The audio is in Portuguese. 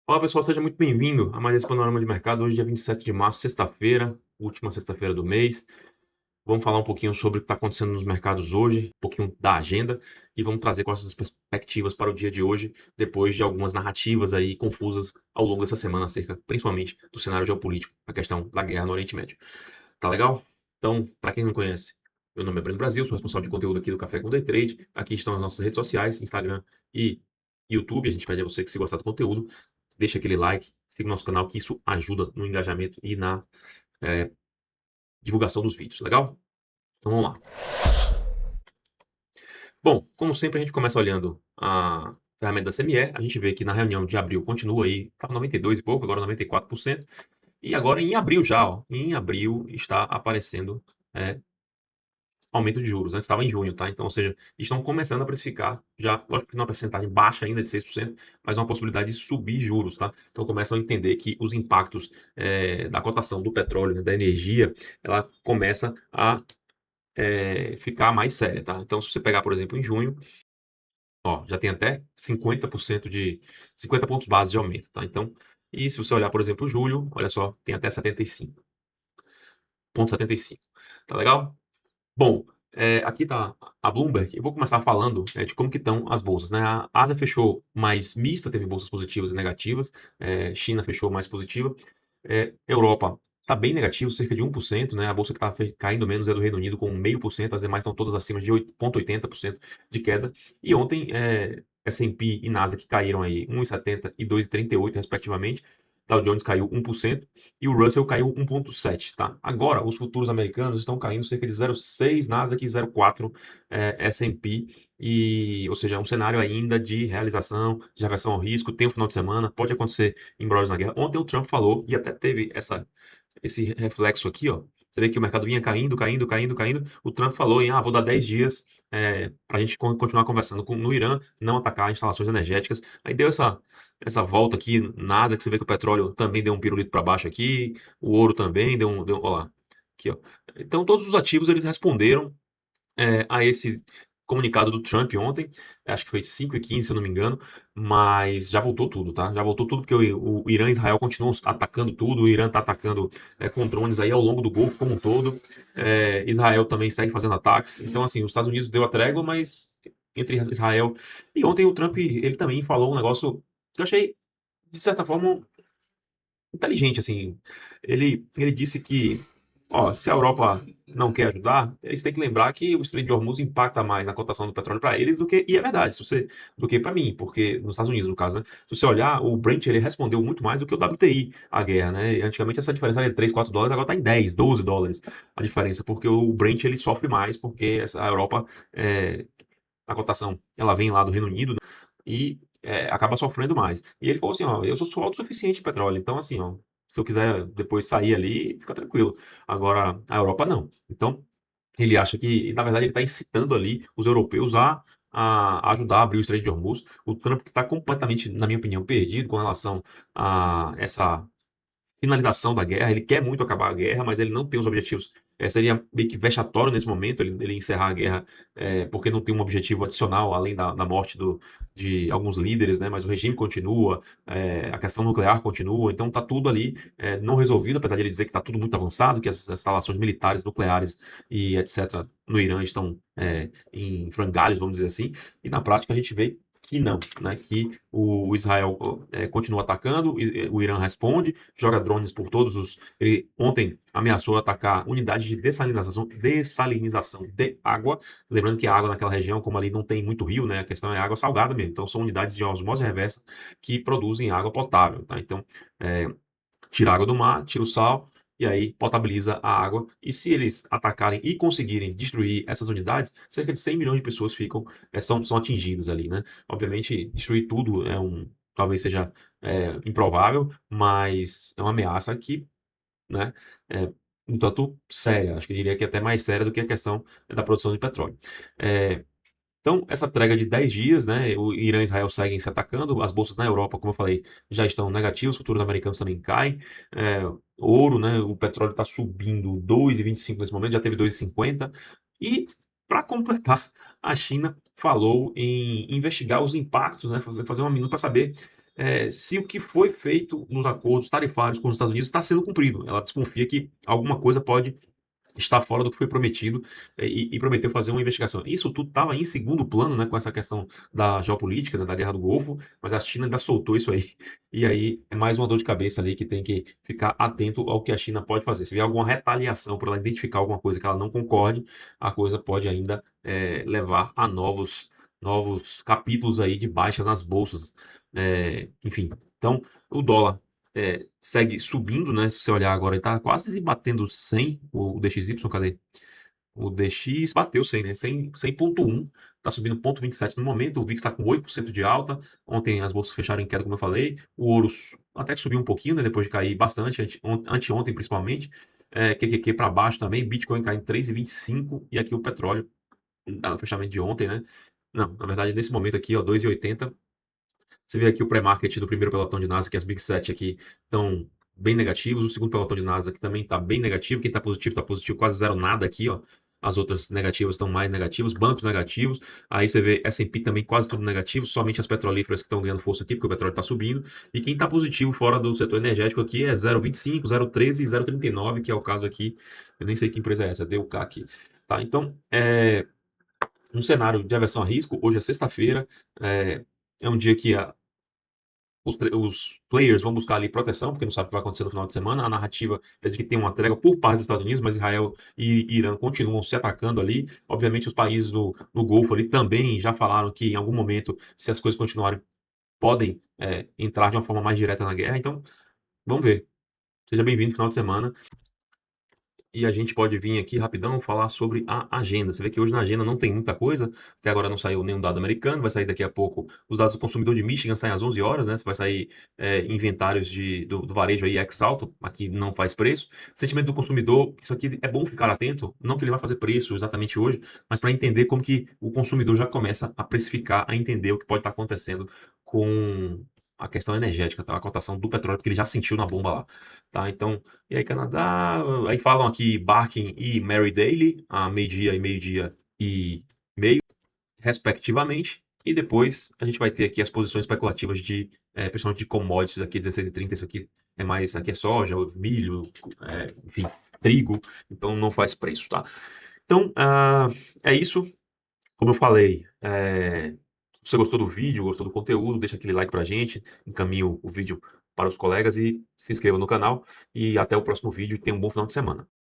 Olá pessoal, seja muito bem-vindo a mais esse Panorama de Mercado. Hoje, dia 27 de março, sexta-feira, última sexta-feira do mês. Vamos falar um pouquinho sobre o que está acontecendo nos mercados hoje, um pouquinho da agenda e vamos trazer quais são as perspectivas para o dia de hoje, depois de algumas narrativas aí confusas ao longo dessa semana, acerca principalmente do cenário geopolítico, a questão da guerra no Oriente Médio. Tá legal? Então, para quem não conhece, meu nome é Breno Brasil, sou responsável de conteúdo aqui do Café com Day Trade. Aqui estão as nossas redes sociais, Instagram e YouTube. A gente pede a você que, se gostar do conteúdo, deixa aquele like, siga o nosso canal, que isso ajuda no engajamento e na eh, divulgação dos vídeos, legal? Então vamos lá. Bom, como sempre, a gente começa olhando a ferramenta da CME. A gente vê que na reunião de abril continua aí, estava 92 e pouco, agora 94%. E agora em abril já, ó, em abril está aparecendo aumento de juros. Antes estava em junho, tá? Então, ou seja, estão começando a precificar, já, lógico que numa percentagem baixa ainda de 6%, mas uma possibilidade de subir juros, tá? Então começam a entender que os impactos da cotação do petróleo, né, da energia, ela começa a ficar mais séria, tá? Então, se você pegar, por exemplo, em junho, ó, já tem até 50% de 50 pontos base de aumento, tá? Então, e se você olhar, por exemplo, julho, olha só, tem até 75,75. Tá legal? Bom, aqui está a Bloomberg. Eu vou começar falando de como que estão as bolsas, né? A Ásia fechou mais mista, teve bolsas positivas e negativas. China fechou mais positiva. Europa está bem negativo, cerca de 1%, né? A bolsa que está caindo menos é do Reino Unido, com 0,5%. As demais estão todas acima de 8,80% de queda. E ontem, S&P e Nasdaq caíram aí 1,70 e 2,38, respectivamente. Dow Jones caiu 1% e o Russell caiu 1,7, tá? Agora, os futuros americanos estão caindo cerca de 0,6, Nasdaq e 0,4 S&P, ou seja, é um cenário ainda de realização, de aversão ao risco, tem um final de semana, pode acontecer embrólios na guerra. Ontem o Trump falou, e até teve esse reflexo aqui, ó. Você vê que o mercado vinha caindo, caindo, caindo, caindo. O Trump falou em, vou dar 10 dias para a gente continuar conversando no Irã, não atacar instalações energéticas. Aí deu essa volta aqui, NASA, que você vê que o petróleo também deu um pirulito para baixo aqui, o ouro também ó lá, aqui, ó. Então todos os ativos eles responderam a esse comunicado do Trump ontem, acho que foi 5h15, se eu não me engano, mas já voltou tudo, tá? Já voltou tudo porque o Irã e Israel continuam atacando tudo, o Irã tá atacando com drones aí ao longo do Golfo como um todo, Israel também segue fazendo ataques, então assim, os Estados Unidos deu a trégua, mas entre Israel e ontem o Trump, ele também falou um negócio que eu achei, de certa forma, inteligente, assim. Ele disse que, ó, se a Europa não quer ajudar, eles têm que lembrar que o Estreito de Hormuz impacta mais na cotação do petróleo para eles do que, e é verdade, do que para mim, porque nos Estados Unidos, no caso, né? Se você olhar, o Brent ele respondeu muito mais do que o WTI à guerra, né? E antigamente essa diferença era de 3, 4 dólares, agora está em 10, 12 dólares a diferença, porque o Brent ele sofre mais, porque a Europa, a cotação, ela vem lá do Reino Unido, né? E acaba sofrendo mais. E ele falou assim, ó, eu sou autossuficiente em petróleo, então assim, ó, se eu quiser depois sair ali, fica tranquilo. Agora, a Europa não. Então, ele acha que, na verdade, ele está incitando ali os europeus a ajudar a abrir o Estreito de Hormuz. O Trump está completamente, na minha opinião, perdido com relação a essa finalização da guerra. Ele quer muito acabar a guerra, mas ele não tem os objetivos. Seria meio que vexatório nesse momento ele encerrar a guerra, porque não tem um objetivo adicional além da morte de alguns líderes, né? Mas o regime continua, a questão nuclear continua, então está tudo ali não resolvido, apesar de ele dizer que está tudo muito avançado, que as instalações militares, nucleares e etc. no Irã estão em frangalhos, vamos dizer assim, e na prática a gente vê que não, né? Que o Israel continua atacando, o Irã responde, joga drones por todos os. Ele ontem ameaçou atacar unidades de dessalinização de água. Lembrando que a água naquela região, como ali não tem muito rio, né? A questão é água salgada mesmo. Então são unidades de osmose reversa que produzem água potável, tá? Então, é, tira a água do mar, tira o sal e aí potabiliza a água. E se eles atacarem e conseguirem destruir essas unidades, cerca de 100 milhões de pessoas são atingidas ali, né? Obviamente, destruir tudo talvez seja improvável, mas é uma ameaça que, né, é um tanto séria. Acho que eu diria que é até mais séria do que a questão da produção de petróleo. É, então, essa trégua de 10 dias, né? O Irã e Israel seguem se atacando. As bolsas na Europa, como eu falei, já estão negativas. Os futuros americanos também caem. Ouro, né? O petróleo está subindo 2,25 nesse momento, já teve 2,50. E, para completar, a China falou em investigar os impactos, né? Fazer uma minuta para saber. se o que foi feito nos acordos tarifários com os Estados Unidos está sendo cumprido. Ela desconfia que alguma coisa pode estar fora do que foi prometido e prometeu fazer uma investigação. Isso tudo estava em segundo plano, né, com essa questão da geopolítica, né, da guerra do Golfo, mas a China ainda soltou isso aí. E aí é mais uma dor de cabeça ali que tem que ficar atento ao que a China pode fazer. Se vier alguma retaliação por ela identificar alguma coisa que ela não concorde, a coisa pode ainda levar a novos capítulos aí de baixa nas bolsas. Enfim, então o dólar segue subindo, né? Se você olhar agora, ele tá quase batendo 100, o DXY, cadê? O DX bateu 100, né? 100,1, tá subindo 0,27 no momento, o VIX está com 8% de alta, ontem as bolsas fecharam em queda, como eu falei, o ouro até que subiu um pouquinho, né? Depois de cair bastante, anteontem principalmente, QQQ para baixo também, Bitcoin caindo 3,25 e aqui o petróleo, no fechamento de ontem, né? Não, na verdade, nesse momento aqui, ó, 2,80. Você vê aqui o pré-market do primeiro pelotão de Nasdaq, as Big 7 aqui estão bem negativos, o segundo pelotão de Nasdaq também está bem negativo, quem está positivo quase zero nada aqui, ó. As outras negativas estão mais negativas, bancos negativos, aí você vê S&P também quase tudo negativo, somente as petrolíferas que estão ganhando força aqui, porque o petróleo está subindo, e quem está positivo fora do setor energético aqui é 0,25, 0,13 e 0,39, que é o caso aqui, eu nem sei que empresa é essa, DUK aqui. Tá, então, um cenário de aversão a risco, hoje é sexta-feira, é um dia que os players vão buscar ali proteção, porque não sabe o que vai acontecer no final de semana. A narrativa é de que tem uma trégua por parte dos Estados Unidos, mas Israel e Irã continuam se atacando ali. Obviamente, os países do Golfo ali também já falaram que em algum momento, se as coisas continuarem, podem entrar de uma forma mais direta na guerra. Então, vamos ver. Seja bem-vindo no final de semana. E a gente pode vir aqui rapidão falar sobre a agenda. Você vê que hoje na agenda não tem muita coisa. Até agora não saiu nenhum dado americano. Vai sair daqui a pouco os dados do consumidor de Michigan, saem às 11 horas, né? Você vai sair inventários do varejo aí ex-alto, aqui não faz preço. Sentimento do consumidor, isso aqui é bom ficar atento. Não que ele vai fazer preço exatamente hoje, mas para entender como que o consumidor já começa a precificar, a entender o que pode estar acontecendo com a questão energética, tá? A cotação do petróleo, porque ele já sentiu na bomba lá. Tá, então, e aí Canadá, aí falam aqui Barking e Mary Daly, a meio-dia e meio, respectivamente, e depois a gente vai ter aqui as posições especulativas principalmente de commodities aqui, 16,30, isso aqui é mais, aqui é soja, milho, enfim, trigo, então não faz preço, tá? Então, é isso, como eu falei, se você gostou do vídeo, gostou do conteúdo, deixa aquele like pra gente, encaminhe o vídeo para os colegas e se inscreva no canal. E até o próximo vídeo. Tenha um bom final de semana.